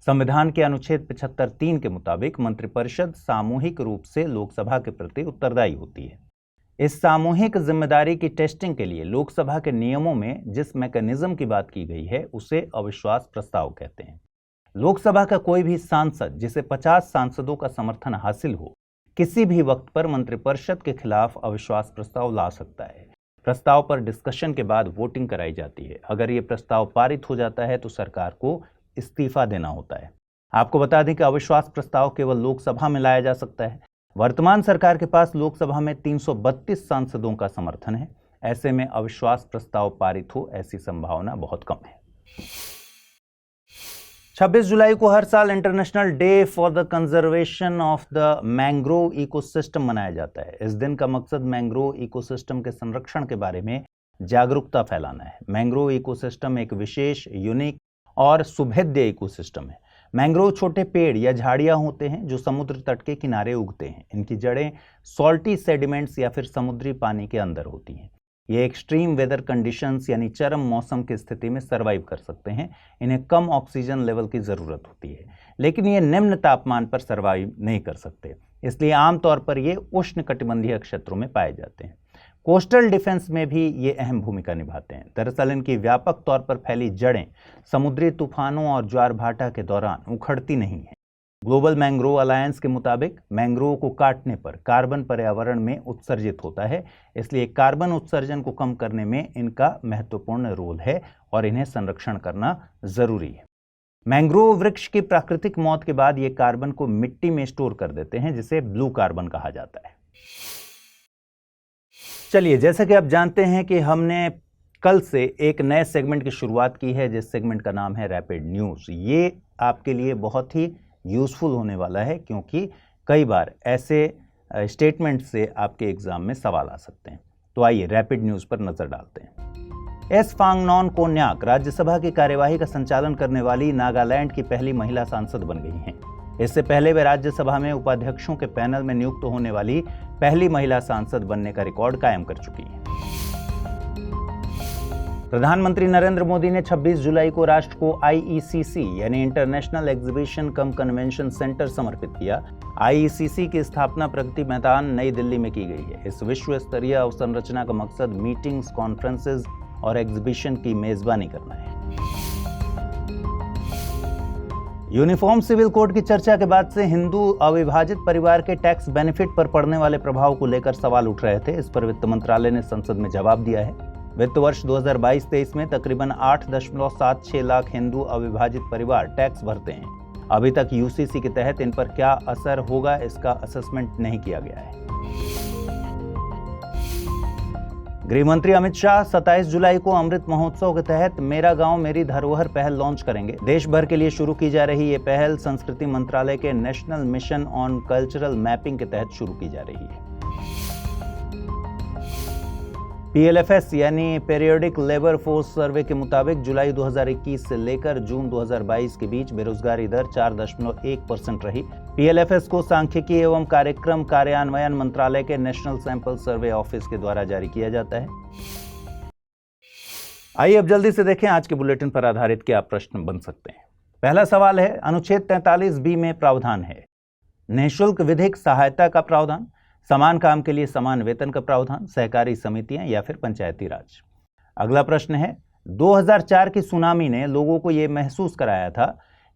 संविधान के अनुच्छेद 75(3) के मुताबिक मंत्रिपरिषद सामूहिक रूप से लोकसभा के प्रति उत्तरदायी होती है। इस सामूहिक जिम्मेदारी की टेस्टिंग के लिए लोकसभा के नियमों में जिस मैकेनिज्म की बात की गई है उसे अविश्वास प्रस्ताव कहते हैं। लोकसभा का कोई भी सांसद जिसे 50 सांसदों का समर्थन हासिल हो किसी भी वक्त पर मंत्रिपरिषद के खिलाफ अविश्वास प्रस्ताव ला सकता है। प्रस्ताव पर डिस्कशन के बाद वोटिंग कराई जाती है। अगर ये प्रस्ताव पारित हो जाता है तो सरकार को इस्तीफा देना होता है। आपको बता दें कि अविश्वास प्रस्ताव केवल लोकसभा में लाया जा सकता है। वर्तमान सरकार के पास लोकसभा में 332 सांसदों का समर्थन है। ऐसे में अविश्वास प्रस्ताव पारित हो ऐसी संभावना बहुत कम है। 26 जुलाई को हर साल international day for the conservation of the mangrove ecosystem मनाया जाता है। इस दिन का मकसद मैंग्रोव इकोसिस्टम के संरक्षण के बारे में जागरूकता फैलाना है। मैंग्रोव इकोसिस्टम एक विशेष, यूनिक और सुभेद्य इकोसिस्टम है। मैंग्रोव छोटे पेड़ या झाड़ियां होते हैं जो समुद्र तट के किनारे उगते हैं। इनकी जड़ें सॉल्टी सेडिमेंट्स या फिर समुद्री पानी के अंदर होती हैं। ये एक्सट्रीम वेदर कंडीशंस यानी चरम मौसम की स्थिति में सर्वाइव कर सकते हैं। इन्हें कम ऑक्सीजन लेवल की ज़रूरत होती है, लेकिन ये निम्न तापमान पर सर्वाइव नहीं कर सकते। इसलिए आमतौर पर ये उष्णकटिबंधीय क्षेत्रों में पाए जाते हैं। कोस्टल डिफेंस में भी ये अहम भूमिका निभाते हैं। दरअसल इनकी व्यापक तौर पर फैली जड़ें समुद्री तूफानों और ज्वार भाटा के दौरान उखड़ती नहीं हैं। ग्लोबल मैंग्रोव अलायंस के मुताबिक मैंग्रोव को काटने पर कार्बन पर्यावरण में उत्सर्जित होता है। इसलिए कार्बन उत्सर्जन को कम करने में इनका महत्वपूर्ण रोल है और इन्हें संरक्षण करना जरूरी है। मैंग्रोव वृक्ष की प्राकृतिक मौत के बाद ये कार्बन को मिट्टी में स्टोर कर देते हैं, जिसे ब्लू कार्बन कहा जाता है। चलिए, जैसा कि आप जानते हैं कि हमने कल से एक नए सेगमेंट की शुरुआत की है, जिस सेगमेंट का नाम है रैपिड न्यूज़। ये आपके लिए बहुत ही यूज़फुल होने वाला है, क्योंकि कई बार ऐसे स्टेटमेंट से आपके एग्जाम में सवाल आ सकते हैं। तो आइए रैपिड न्यूज़ पर नज़र डालते हैं। एस फांगनॉन कोन्याक राज्यसभा की कार्यवाही का संचालन करने वाली नागालैंड की पहली महिला सांसद बन गई हैं। इससे पहले वे राज्यसभा में उपाध्यक्षों के पैनल में नियुक्त होने वाली पहली महिला सांसद बनने का रिकॉर्ड कायम कर चुकी हैं। प्रधानमंत्री नरेंद्र मोदी ने 26 जुलाई को राष्ट्र को IECC यानी इंटरनेशनल एग्जीबिशन कम कन्वेंशन सेंटर समर्पित किया। IECC की स्थापना प्रगति मैदान नई दिल्ली में की गई है। इस विश्व स्तरीय अवसंरचना का मकसद मीटिंग्स, कॉन्फ्रेंसेज और एग्जीबिशन की मेजबानी करना है। यूनिफॉर्म सिविल कोड की चर्चा के बाद से हिंदू अविभाजित परिवार के टैक्स बेनिफिट पर पड़ने वाले प्रभाव को लेकर सवाल उठ रहे थे। इस पर वित्त मंत्रालय ने संसद में जवाब दिया है। वित्त वर्ष 2022-23 में तकरीबन 8.76 लाख हिंदू अविभाजित परिवार टैक्स भरते हैं। अभी तक UCC के तहत इन पर क्या असर होगा, इसका असेसमेंट नहीं किया गया है। गृह मंत्री अमित शाह 27 जुलाई को अमृत महोत्सव के तहत मेरा गांव मेरी धरोहर पहल लॉन्च करेंगे। देश भर के लिए शुरू की जा रही ये पहल संस्कृति मंत्रालय के national mission on cultural mapping के तहत शुरू की जा रही है। PLFS यानी पीरियोडिक लेबर फोर्स सर्वे के मुताबिक जुलाई 2021 से लेकर जून 2022 के बीच बेरोजगारी दर 4.1% रही। PLFS को सांख्यिकी एवं कार्यक्रम कार्यान्वयन मंत्रालय के नेशनल सैंपल सर्वे ऑफिस के द्वारा जारी किया जाता है। आइए अब जल्दी से देखें आज के बुलेटिन पर आधारित क्या प्रश्न बन सकते हैं। पहला सवाल है, अनुच्छेद 43B में प्रावधान है निःशुल्क विधिक सहायता का प्रावधान, समान काम के लिए समान वेतन का प्रावधान, सहकारी समितियां या फिर पंचायती राज। अगला प्रश्न है, 2004 की सुनामी ने लोगों को यह महसूस कराया था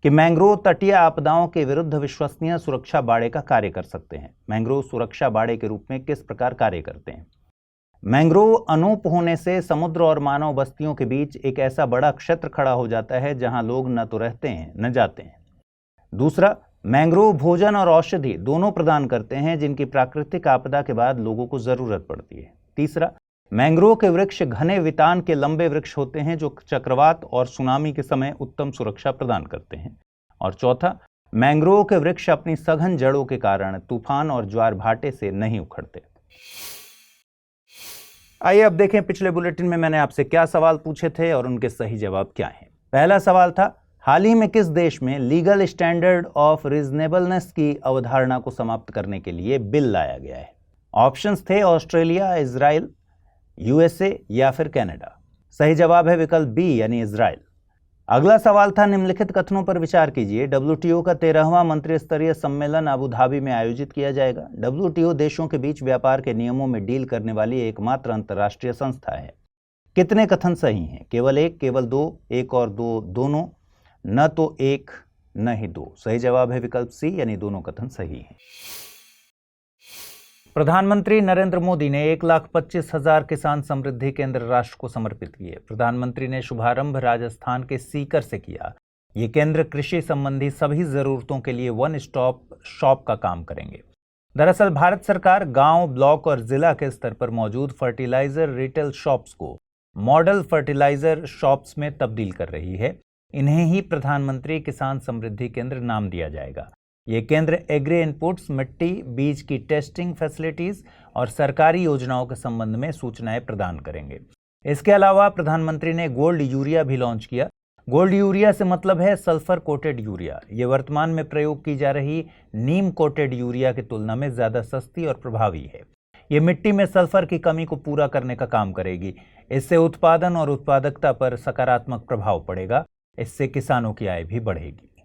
कि मैंग्रोव तटीय आपदाओं के विरुद्ध विश्वसनीय सुरक्षा बाड़े का कार्य कर सकते हैं। मैंग्रोव सुरक्षा बाड़े के रूप में किस प्रकार कार्य करते हैं? मैंग्रोव अनूप होने से समुद्र और मानव बस्तियों के बीच एक ऐसा बड़ा क्षेत्र खड़ा हो जाता है जहां लोग न तो रहते हैं न जाते हैं। दूसरा, मैंग्रोव भोजन और औषधि दोनों प्रदान करते हैं जिनकी प्राकृतिक आपदा के बाद लोगों को जरूरत पड़ती है। तीसरा, मैंग्रोव के वृक्ष घने वितान के लंबे वृक्ष होते हैं जो चक्रवात और सुनामी के समय उत्तम सुरक्षा प्रदान करते हैं। और चौथा, मैंग्रोव के वृक्ष अपनी सघन जड़ों के कारण तूफान और ज्वार भाटे से नहीं उखड़ते। आइए अब देखें पिछले बुलेटिन में मैंने आपसे क्या सवाल पूछे थे और उनके सही जवाब क्या हैं। पहला सवाल था, हाल ही में किस देश में लीगल स्टैंडर्ड ऑफ रीजनेबलनेस की अवधारणा को समाप्त करने के लिए बिल लाया गया है? ऑप्शंस थे ऑस्ट्रेलिया, इजराइल, USA या फिर कनाडा। सही जवाब है विकल्प बी यानी इजराइल। अगला सवाल था, निम्नलिखित कथनों पर विचार कीजिए। WTO का 13वां मंत्री स्तरीय सम्मेलन अबू धाबी में आयोजित किया जाएगा। WTO देशों के बीच व्यापार के नियमों में डील करने वाली एकमात्र अंतर्राष्ट्रीय संस्था है। कितने कथन सही हैं? केवल एक, केवल दो, एक और दो, दोनों, न तो एक न ही दो। सही जवाब है विकल्प सी यानी दोनों कथन सही हैं। प्रधानमंत्री नरेंद्र मोदी ने 1,25,000 किसान समृद्धि केंद्र राष्ट्र को समर्पित किए। प्रधानमंत्री ने शुभारंभ राजस्थान के सीकर से किया। ये केंद्र कृषि संबंधी सभी जरूरतों के लिए वन स्टॉप शॉप का काम करेंगे। दरअसल भारत सरकार गांव, ब्लॉक और जिला के स्तर पर मौजूद फर्टिलाइजर रिटेल शॉप्स को मॉडल फर्टिलाइजर शॉप्स में तब्दील कर रही है। इन्हें ही प्रधानमंत्री किसान समृद्धि केंद्र नाम दिया जाएगा। ये केंद्र एग्री इनपुट्स, मिट्टी, बीज की टेस्टिंग फैसिलिटीज और सरकारी योजनाओं के संबंध में सूचनाएं प्रदान करेंगे। इसके अलावा प्रधानमंत्री ने गोल्ड यूरिया भी लॉन्च किया। गोल्ड यूरिया से मतलब है सल्फर कोटेड यूरिया। ये वर्तमान में प्रयोग की जा रही नीम कोटेड यूरिया की तुलना में ज्यादा सस्ती और प्रभावी है। ये मिट्टी में सल्फर की कमी को पूरा करने का काम करेगी। इससे उत्पादन और उत्पादकता पर सकारात्मक प्रभाव पड़ेगा। इससे किसानों की आय भी बढ़ेगी।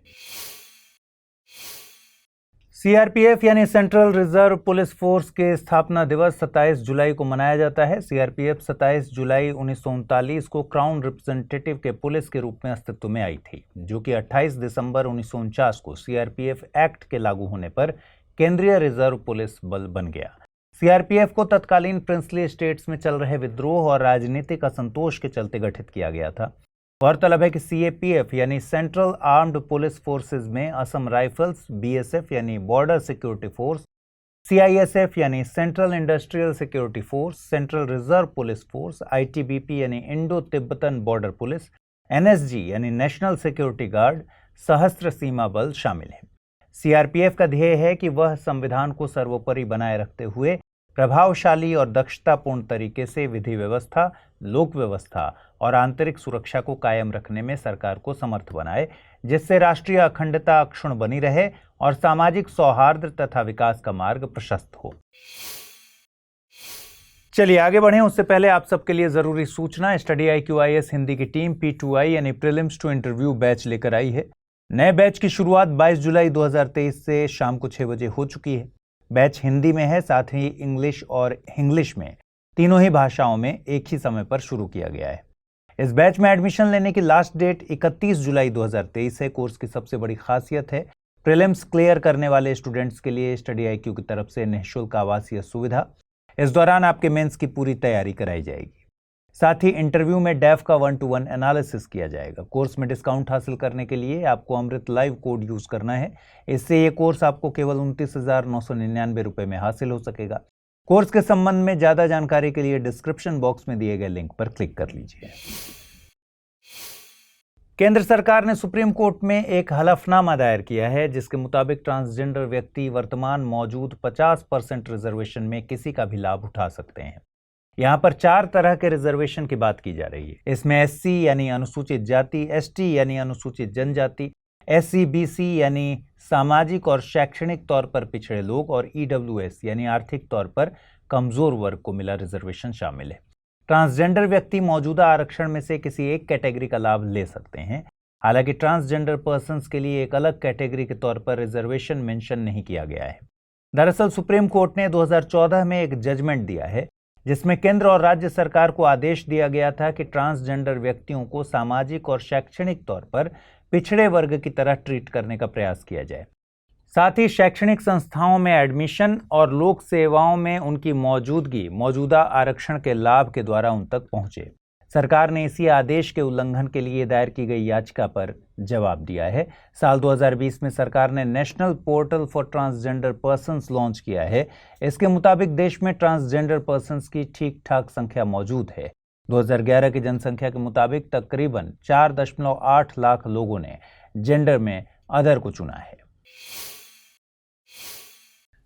CRPF यानी सेंट्रल रिजर्व पुलिस फोर्स के स्थापना दिवस 27 जुलाई को मनाया जाता है। CRPF 27 जुलाई 1939 को क्राउन रिप्रेजेंटेटिव के पुलिस के रूप में अस्तित्व में आई थी, जो कि 28 दिसंबर 1949 को CRPF एक्ट के लागू होने पर केंद्रीय रिजर्व पुलिस बल बन गया। CRPF को तत्कालीन प्रिंसली स्टेट्स में चल रहे विद्रोह और राजनीतिक असंतोष के चलते गठित किया गया था। गौरतलब है कि CAPF यानी सेंट्रल आर्म्ड पुलिस फोर्सेज में असम राइफल्स, BSF यानी बॉर्डर सिक्योरिटी फोर्स, CISF यानी central industrial security force, central reserve police force, ITBP यानी Indo Tibetan border police, NSG यानी नेशनल सिक्योरिटी गार्ड, सशस्त्र सीमा बल शामिल है। CRPF का ध्येय है कि वह संविधान को सर्वोपरि बनाए रखते हुए प्रभावशाली और दक्षतापूर्ण तरीके से विधि व्यवस्था, लोक व्यवस्था और आंतरिक सुरक्षा को कायम रखने में सरकार को समर्थ बनाए, जिससे राष्ट्रीय अखंडता अक्षुण्ण बनी रहे और सामाजिक सौहार्द तथा विकास का मार्ग प्रशस्त हो। चलिए आगे बढ़ें, उससे पहले आप सबके लिए जरूरी सूचना। स्टडी IQIS हिंदी की टीम P2I यानी प्रीलिम्स टू इंटरव्यू बैच लेकर आई है। नए बैच की शुरुआत 22 जुलाई 2023 से शाम को 6 बजे हो चुकी है। बैच हिंदी में है, साथ ही इंग्लिश और इंग्लिश में तीनों ही भाषाओं में एक ही समय पर शुरू किया गया है। इस बैच में एडमिशन लेने की लास्ट डेट 31 जुलाई 2023 है। कोर्स की सबसे बड़ी खासियत है प्रीलिम्स क्लियर करने वाले स्टूडेंट्स के लिए स्टडी IQ की तरफ से निःशुल्क आवासीय सुविधा। इस दौरान आपके मेंस की पूरी तैयारी कराई जाएगी। साथ ही इंटरव्यू में डेफ का 1-to-1 एनालिसिस किया जाएगा। कोर्स में डिस्काउंट हासिल करने के लिए आपको अमृत लाइव कोड यूज करना है। इससे ये कोर्स आपको केवल 29,999 रुपए में हासिल हो सकेगा। कोर्स के संबंध में ज्यादा जानकारी के लिए डिस्क्रिप्शन बॉक्स में दिए गए लिंक पर क्लिक कर लीजिए। केंद्र सरकार ने सुप्रीम कोर्ट में एक हलफनामा दायर किया है, जिसके मुताबिक ट्रांसजेंडर व्यक्ति वर्तमान मौजूद 50% रिजर्वेशन में किसी का भी लाभ उठा सकते हैं। यहाँ पर 4 तरह के रिजर्वेशन की बात की जा रही है। इसमें SC यानी अनुसूचित जाति, ST यानी अनुसूचित जनजाति, SC BC यानी सामाजिक और शैक्षणिक तौर पर पिछड़े लोग और EWS यानी आर्थिक तौर पर कमजोर वर्ग को मिला रिजर्वेशन शामिल है। ट्रांसजेंडर व्यक्ति मौजूदा आरक्षण में से किसी एक कैटेगरी का लाभ ले सकते हैं। हालांकि ट्रांसजेंडर पर्सन्स के लिए एक अलग कैटेगरी के तौर पर रिजर्वेशन मेंशन नहीं किया गया है। दरअसल सुप्रीम कोर्ट ने 2014 में एक जजमेंट दिया है जिसमें केंद्र और राज्य सरकार को आदेश दिया गया था कि ट्रांसजेंडर व्यक्तियों को सामाजिक और शैक्षणिक तौर पर पिछड़े वर्ग की तरह ट्रीट करने का प्रयास किया जाए। साथ ही शैक्षणिक संस्थाओं में एडमिशन और लोक सेवाओं में उनकी मौजूदगी मौजूदा आरक्षण के लाभ के द्वारा उन तक पहुंचे। सरकार ने इसी आदेश के उल्लंघन के लिए दायर की गई याचिका पर जवाब दिया है। साल 2020 में सरकार ने national portal for transgender persons launch किया है। इसके मुताबिक देश में ट्रांसजेंडर पर्सन्स की ठीक ठाक संख्या मौजूद है। 2011 की जनसंख्या के मुताबिक तकरीबन 4.8 लाख लोगों ने जेंडर में अदर को चुना है।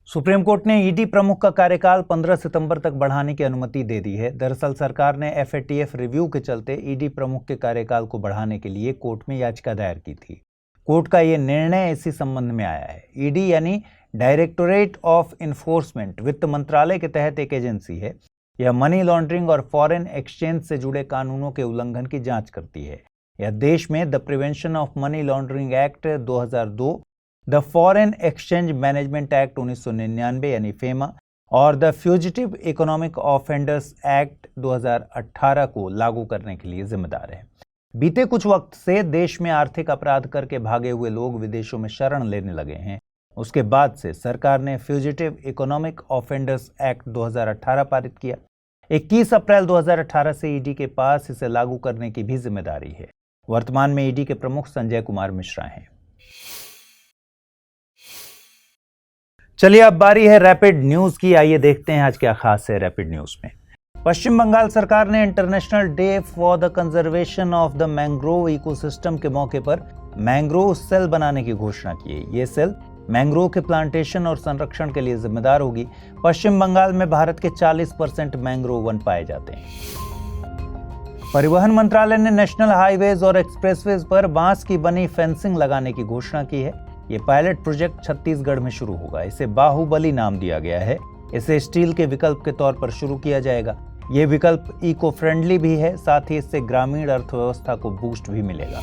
सुप्रीम कोर्ट ने ईडी प्रमुख का कार्यकाल 15 सितंबर तक बढ़ाने की अनुमति दे दी है। दरअसल सरकार ने FATF रिव्यू के चलते ईडी प्रमुख के कार्यकाल को बढ़ाने के लिए कोर्ट में याचिका दायर की थी। कोर्ट का यह निर्णय इसी संबंध में आया है। ईडी यानी डायरेक्टोरेट ऑफ इन्फोर्समेंट वित्त मंत्रालय के तहत एक एजेंसी है। यह मनी लॉन्ड्रिंग और फॉरेन एक्सचेंज से जुड़े कानूनों के उल्लंघन की जांच करती है। यह देश में the prevention of money laundering act 2002, the foreign exchange management act 1999 यानी फेमा और the fugitive economic offenders act 2018 को लागू करने के लिए जिम्मेदार है। बीते कुछ वक्त से देश में आर्थिक अपराध करके भागे हुए लोग विदेशों में शरण लेने लगे हैं। उसके बाद से सरकार ने फ्यूजिटिव इकोनॉमिक ऑफेंडर्स एक्ट 2018 पारित किया। 21 अप्रैल 2018 से ईडी के पास इसे लागू करने की भी जिम्मेदारी है। वर्तमान में ईडी के प्रमुख संजय कुमार मिश्रा हैं। चलिए अब बारी है रैपिड न्यूज की। आइए देखते हैं आज क्या खास है रैपिड न्यूज में। पश्चिम बंगाल सरकार ने international day for the conservation of the mangrove ecosystem के मौके पर मैंग्रोव सेल बनाने की घोषणा की है। ये सेल मैंग्रोव के प्लांटेशन और संरक्षण के लिए जिम्मेदार होगी। पश्चिम बंगाल में भारत के 40% मैंग्रोव वन पाए जाते हैं। परिवहन मंत्रालय ने नेशनल हाईवेज और एक्सप्रेसवेज पर बांस की बनी फेंसिंग लगाने की घोषणा की है। ये पायलट प्रोजेक्ट छत्तीसगढ़ में शुरू होगा। इसे बाहुबली नाम दिया गया है। इसे स्टील के विकल्प के तौर पर शुरू किया जाएगा। ये विकल्प इको फ्रेंडली भी है, साथ ही इससे ग्रामीण अर्थव्यवस्था को बूस्ट भी मिलेगा।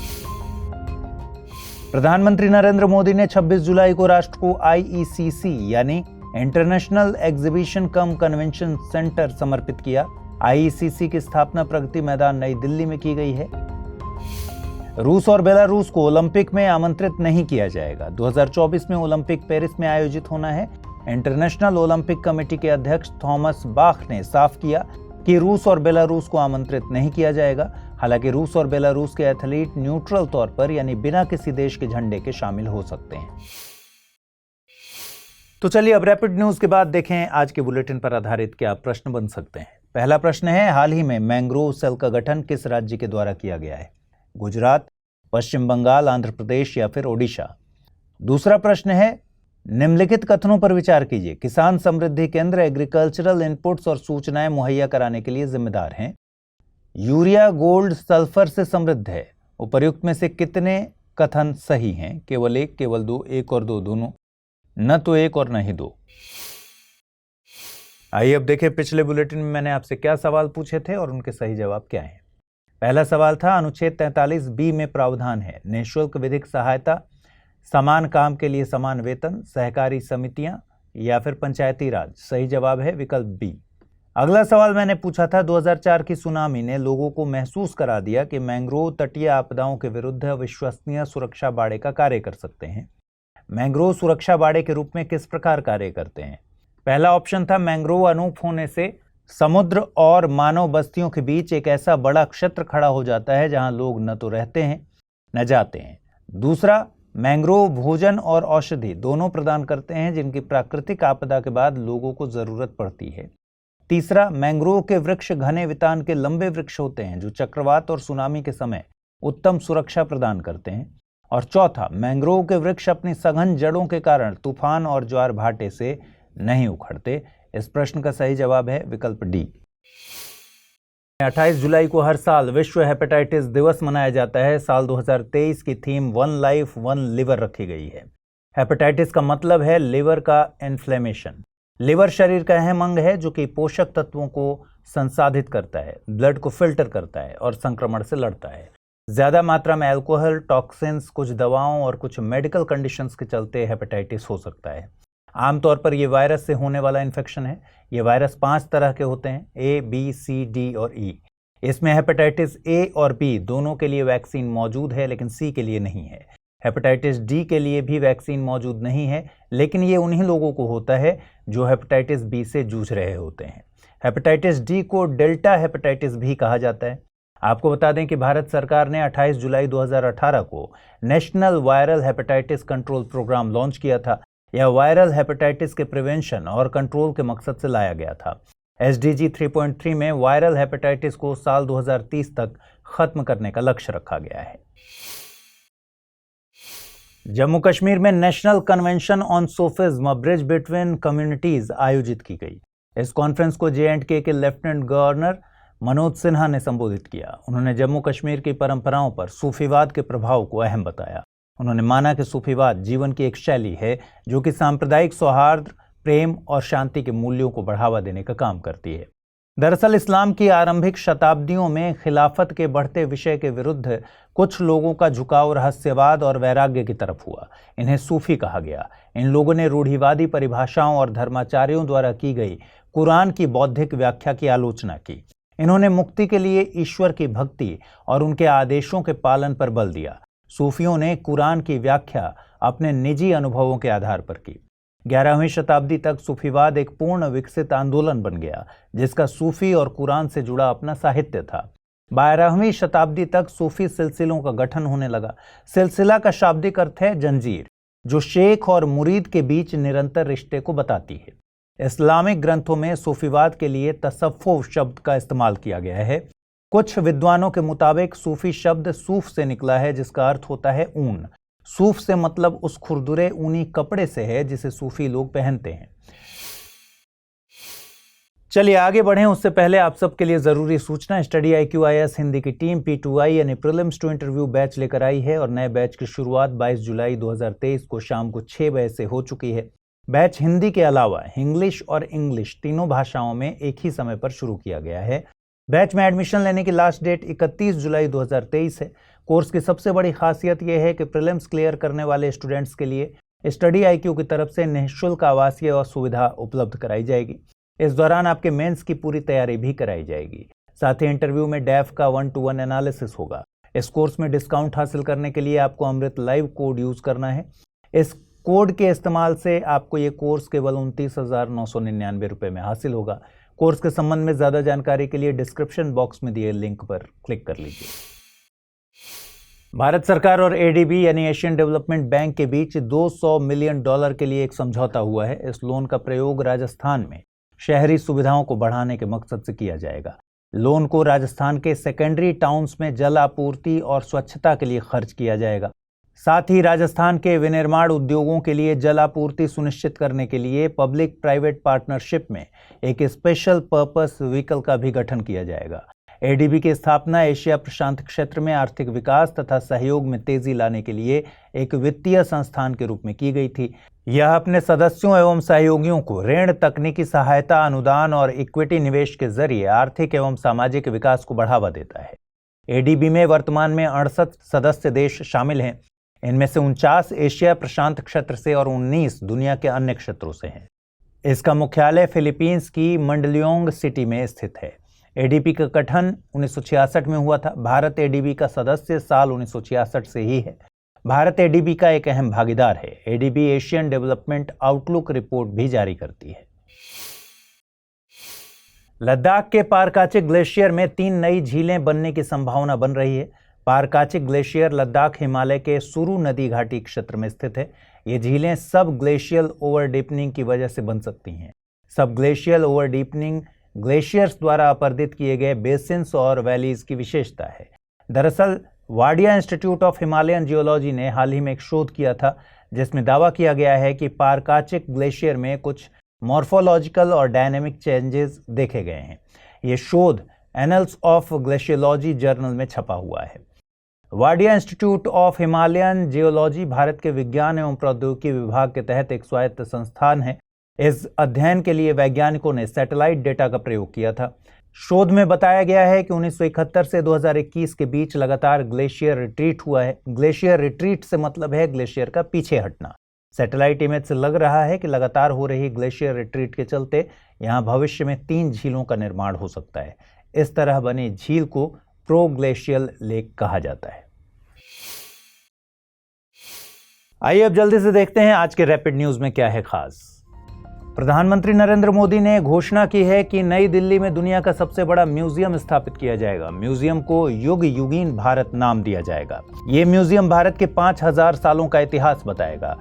प्रधानमंत्री नरेंद्र मोदी ने 26 जुलाई को राष्ट्र को IECC यानी इंटरनेशनल एग्जीबिशन कम कन्वेंशन सेंटर समर्पित किया। IECC की स्थापना प्रगति मैदान नई दिल्ली में की गई है। रूस और बेलारूस को ओलंपिक में आमंत्रित नहीं किया जाएगा। 2024 में ओलंपिक पेरिस में आयोजित होना है। इंटरनेशनल ओलंपिक कमेटी के अध्यक्ष थॉमस बाख ने साफ किया कि रूस और बेलारूस को आमंत्रित नहीं किया जाएगा। हालांकि रूस और बेलारूस के एथलीट न्यूट्रल तौर पर यानी बिना किसी देश के झंडे के शामिल हो सकते हैं। तो चलिए अब रैपिड न्यूज के बाद देखें आज के बुलेटिन पर आधारित क्या प्रश्न बन सकते हैं। पहला प्रश्न है, हाल ही में मैंग्रोव सेल का गठन किस राज्य के द्वारा किया गया है? गुजरात, पश्चिम बंगाल, आंध्र प्रदेश या फिर ओडिशा? दूसरा प्रश्न है, निम्नलिखित कथनों पर विचार कीजिए। किसान समृद्धि केंद्र एग्रीकल्चरल इनपुट्स और सूचनाएं मुहैया कराने के लिए जिम्मेदार हैं। यूरिया गोल्ड सल्फर से समृद्ध है। उपर्युक्त में से कितने कथन सही हैं? केवल एक, केवल दो, एक और दो दोनों, न तो एक और न ही दो। आइए अब देखें पिछले बुलेटिन में मैंने आपसे क्या सवाल पूछे थे और उनके सही जवाब क्या हैं। पहला सवाल था, अनुच्छेद 43B में प्रावधान है निःशुल्क विधिक सहायता, समान काम के लिए समान वेतन, सहकारी समितियां या फिर पंचायती राज। सही जवाब है विकल्प बी। अगला सवाल मैंने पूछा था, 2004 की सुनामी ने लोगों को महसूस करा दिया कि मैंग्रोव तटीय आपदाओं के विरुद्ध विश्वसनीय सुरक्षा बाड़े का कार्य कर सकते हैं। मैंग्रोव सुरक्षा बाड़े के रूप में किस प्रकार कार्य करते हैं? पहला ऑप्शन था, मैंग्रोव अनूप होने से समुद्र और मानव बस्तियों के बीच एक ऐसा बड़ा क्षेत्र खड़ा हो जाता है जहां लोग न तो रहते हैं न जाते हैं। दूसरा, मैंग्रोव भोजन और औषधि दोनों प्रदान करते हैं जिनकी प्राकृतिक आपदा के बाद लोगों को जरूरत पड़ती है। तीसरा, मैंग्रोव के वृक्ष घने वितान के लंबे वृक्ष होते हैं जो चक्रवात और सुनामी के समय उत्तम सुरक्षा प्रदान करते हैं। और चौथा, मैंग्रोव के वृक्ष अपनी सघन जड़ों के कारण तूफान और ज्वार भाटे से नहीं उखड़ते। इस प्रश्न का सही जवाब है विकल्प डी। 28 जुलाई को हर साल विश्व हेपेटाइटिस दिवस मनाया जाता है। साल 2023 की theme one life one liver रखी गई है। हेपेटाइटिस का मतलब है लिवर का इन्फ्लेमेशन। लिवर शरीर का अहम अंग है जो कि पोषक तत्वों को संसाधित करता है, ब्लड को फिल्टर करता है और संक्रमण से लड़ता है। ज्यादा मात्रा में अल्कोहल, टॉक्सिन्स, कुछ दवाओं और कुछ मेडिकल कंडीशंस के चलते हेपेटाइटिस हो सकता है। आमतौर पर यह वायरस से होने वाला इन्फेक्शन है। ये वायरस 5 तरह के होते हैं, A, B, C, D और E। इसमें हेपेटाइटिस A और B दोनों के लिए वैक्सीन मौजूद है, लेकिन C के लिए नहीं है। हेपेटाइटिस D के लिए भी वैक्सीन मौजूद नहीं है, लेकिन ये उन्हीं लोगों को होता है जो हेपेटाइटिस B से जूझ रहे होते हैं। हेपेटाइटिस D को डेल्टा हेपेटाइटिस भी कहा जाता है। आपको बता दें कि भारत सरकार ने 28 जुलाई 2018 को national viral hepatitis control programme launch किया था। यह वायरल हेपेटाइटिस के प्रिवेंशन और कंट्रोल के मकसद से लाया गया था। SDG 3.3 में वायरल हेपेटाइटिस को साल 2030 तक खत्म करने का लक्ष्य रखा गया है। जम्मू कश्मीर में national convention on Sufism, bridge between communities आयोजित की गई। इस कॉन्फ्रेंस को JNK के लेफ्टिनेंट गवर्नर मनोज सिन्हा ने संबोधित किया। उन्होंने जम्मू कश्मीर की परंपराओं पर सूफीवाद के प्रभाव को अहम बताया। उन्होंने माना कि सूफीवाद जीवन की एक शैली है जो कि सांप्रदायिक सौहार्द, प्रेम और शांति के मूल्यों को बढ़ावा देने का काम करती है। दरअसल इस्लाम की आरंभिक शताब्दियों में खिलाफत के बढ़ते विषय के विरुद्ध कुछ लोगों का झुकाव रहस्यवाद और वैराग्य की तरफ हुआ। इन्हें सूफी कहा गया। इन लोगों ने रूढ़िवादी परिभाषाओं और धर्माचार्यों द्वारा की गई कुरान की बौद्धिक व्याख्या की आलोचना की। इन्होंने मुक्ति के लिए ईश्वर की भक्ति और उनके आदेशों के पालन पर बल दिया। सूफियों ने कुरान की व्याख्या अपने निजी अनुभवों के आधार पर की। 11वीं शताब्दी तक सूफीवाद एक पूर्ण विकसित आंदोलन बन गया, जिसका सूफी और कुरान से जुड़ा अपना साहित्य था। 12वीं शताब्दी तक सूफी सिलसिलों का गठन होने लगा। सिलसिला का शाब्दिक अर्थ है जंजीर, जो शेख और मुरीद के बीच निरंतर रिश्ते को बताती है। इस्लामिक ग्रंथों में सूफीवाद के लिए तसव्वुफ शब्द का इस्तेमाल किया गया है। कुछ विद्वानों के मुताबिक सूफी शब्द सूफ से निकला है, जिसका अर्थ होता है ऊन। सूफ से मतलब उस खुरदुरे ऊनी कपड़े से है जिसे सूफी लोग पहनते हैं। चलिए आगे बढ़ें, उससे पहले आप सबके लिए जरूरी सूचना। स्टडी IQ IAS हिंदी की टीम P2I यानी प्रीलिम्स टू इंटरव्यू बैच लेकर आई है और नए बैच की शुरुआत 22 जुलाई 2023 को शाम को 6 बजे से हो चुकी है। बैच हिंदी के अलावा इंग्लिश और इंग्लिश तीनों भाषाओं में एक ही समय पर शुरू किया गया है। बैच में एडमिशन लेने की लास्ट डेट 31 जुलाई 2023 है। कोर्स की सबसे बड़ी खासियत यह है कि प्रीलिम्स क्लियर करने वाले स्टूडेंट्स के लिए स्टडी IQ की तरफ से निःशुल्क आवासीय और सुविधा उपलब्ध कराई जाएगी। इस दौरान आपके मेंस की पूरी तैयारी भी कराई जाएगी। साथ ही इंटरव्यू में डैफ का 1-to-1 एनालिसिस होगा। इस कोर्स में डिस्काउंट हासिल करने के लिए आपको अमृत लाइव कोड यूज करना है। इस कोड के इस्तेमाल से आपको ये कोर्स केवल 29,999 रुपये में हासिल होगा। कोर्स के संबंध में ज्यादा जानकारी के लिए डिस्क्रिप्शन बॉक्स में दिए लिंक पर क्लिक कर लीजिए। भारत सरकार और ADB यानी एशियन डेवलपमेंट बैंक के बीच $200 मिलियन के लिए एक समझौता हुआ है। इस लोन का प्रयोग राजस्थान में शहरी सुविधाओं को बढ़ाने के मकसद से किया जाएगा। लोन को राजस्थान के सेकेंडरी टाउन्स में जल आपूर्ति और स्वच्छता के लिए खर्च किया जाएगा। साथ ही राजस्थान के विनिर्माण उद्योगों के लिए जल आपूर्ति सुनिश्चित करने के लिए पब्लिक प्राइवेट पार्टनरशिप में एक स्पेशल पर्पस व्हीकल का भी गठन किया जाएगा। ADB की स्थापना एशिया प्रशांत क्षेत्र में आर्थिक विकास तथा सहयोग में तेजी लाने के लिए एक वित्तीय संस्थान के रूप में की गई थी। यह अपने सदस्यों एवं सहयोगियों को ऋण, तकनीकी सहायता, अनुदान और इक्विटी निवेश के जरिए आर्थिक एवं सामाजिक विकास को बढ़ावा देता है। ADB में वर्तमान में 68 सदस्य देश शामिल हैं। इनमें से 49 एशिया प्रशांत क्षेत्र से और 19 दुनिया के अन्य क्षेत्रों से हैं। इसका मुख्यालय फिलीपींस की मंडलियोंग सिटी में स्थित है। ADB का गठन 1966 में हुआ था। भारत ADB का सदस्य साल 1966 से ही है। भारत ADB का एक अहम भागीदार है। ADB Asian development outlook report भी जारी करती है। लद्दाख के पारकाचिक ग्लेशियर में 3 नई झीलें बनने की संभावना बन रही है। पारकाचिक ग्लेशियर लद्दाख हिमालय के सुरु नदी घाटी क्षेत्र में स्थित है। ये झीलें सब ग्लेशियल ओवर डीपनिंग की वजह से बन सकती हैं। सब ग्लेशियल ओवर डीपनिंग ग्लेशियर्स द्वारा अपर्दित किए गए बेसिन्स और वैलीज की विशेषता है। दरअसल Wadia institute of Himalayan geology ने हाल ही में एक शोध किया था, जिसमें दावा किया गया है कि पारकाचिक ग्लेशियर में कुछ मॉर्फोलॉजिकल और डायनेमिक चेंजेस देखे गए हैं। ये शोध एनल्स ऑफ ग्लेशियोलॉजी जर्नल में छपा हुआ है। Wadia institute of Himalayan geology Bharat के विज्ञान एवं प्रौद्योगिकी विभाग के तहत एक स्वायत्त संस्थान है। इस अध्ययन के लिए वैज्ञानिकों ने सैटेलाइट डेटा का प्रयोग किया था। शोध में बताया गया है कि 1971 से 2021 के बीच लगातार ग्लेशियर रिट्रीट हुआ है। ग्लेशियर रिट्रीट से मतलब है ग्लेशियर का पीछे हटना। सैटेलाइट इमेज से लग रहा है कि लगातार हो रही ग्लेशियर रिट्रीट के चलते यहाँ भविष्य में 3 झीलों का निर्माण हो सकता है। इस तरह बनी झील को प्रोग्लेशियल लेक कहा जाता है। आइए अब जल्दी से देखते हैं आज के रैपिड न्यूज में क्या है खास। प्रधानमंत्री नरेंद्र मोदी ने घोषणा की है कि नई दिल्ली में दुनिया का सबसे बड़ा म्यूजियम स्थापित किया जाएगा। म्यूजियम को युग युगीन भारत नाम दिया जाएगा। ये म्यूजियम भारत के 5000 सालों का इतिहास बताएगा।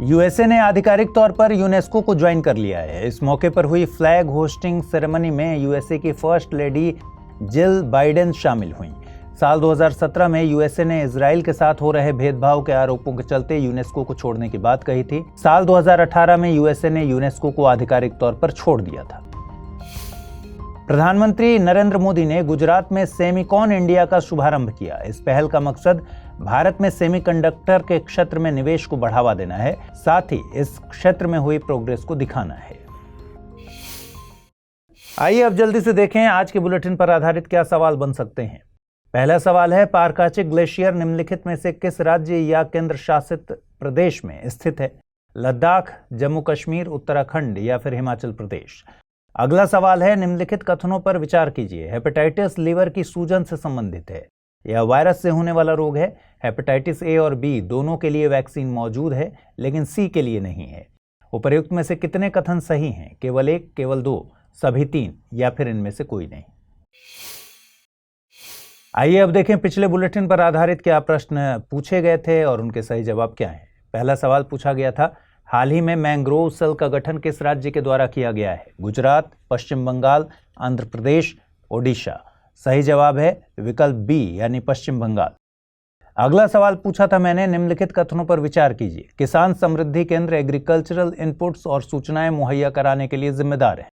यूएसए ने आधिकारिक तौर पर यूनेस्को को ज्वाइन कर लिया है। इस मौके पर हुई फ्लैग होस्टिंग सेरेमनी में यूएसए की फर्स्ट लेडी जिल बाइडेन शामिल हुई। साल 2017 में यूएसए ने इजराइल के साथ हो रहे भेदभाव के आरोपों के चलते यूनेस्को को छोड़ने की बात कही थी। साल 2018 में यूएसए ने यूनेस्को को आधिकारिक तौर पर छोड़ दिया था। प्रधानमंत्री नरेंद्र मोदी ने गुजरात में सेमिकॉन इंडिया का शुभारंभ किया। इस पहल का मकसद भारत में सेमीकंडक्टर के क्षेत्र में निवेश को बढ़ावा देना है, साथ ही इस क्षेत्र में हुई प्रोग्रेस को दिखाना है। आइए अब जल्दी से देखें आज के बुलेटिन पर आधारित क्या सवाल बन सकते हैं। पहला सवाल है, पारकाचिक ग्लेशियर निम्नलिखित में से किस राज्य या केंद्र शासित प्रदेश में स्थित है? लद्दाख, जम्मू कश्मीर, उत्तराखंड या फिर हिमाचल प्रदेश? अगला सवाल है, निम्नलिखित कथनों पर विचार कीजिए। हेपेटाइटिस लीवर की सूजन से संबंधित है। यह वायरस से होने वाला रोग है। हेपेटाइटिस ए और बी दोनों के लिए वैक्सीन मौजूद है, लेकिन सी के लिए नहीं है। उपर्युक्त में से कितने कथन सही हैं? केवल 1, केवल 2, सभी 3 या फिर इनमें से कोई नहीं? आइए अब देखें पिछले बुलेटिन पर आधारित क्या प्रश्न पूछे गए थे और उनके सही जवाब क्या हैं। पहला सवाल पूछा गया था, हाल ही में मैंग्रोव सेल का गठन किस राज्य के द्वारा किया गया है? गुजरात, पश्चिम बंगाल, आंध्र प्रदेश, ओडिशा। सही जवाब है विकल्प बी यानी पश्चिम बंगाल। अगला सवाल पूछा था मैंने, निम्नलिखित कथनों पर विचार कीजिए। किसान समृद्धि केंद्र एग्रीकल्चरल इनपुट्स और सूचनाएं मुहैया कराने के लिए जिम्मेदार है।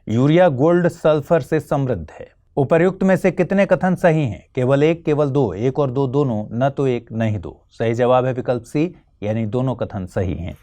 यूरिया गोल्ड सल्फर से समृद्ध है। उपर्युक्त में से कितने कथन सही हैं? केवल 1, केवल 2, 1 और 2 दोनों, न तो 1 न ही 2। सही जवाब है विकल्प सी यानी दोनों कथन सही हैं।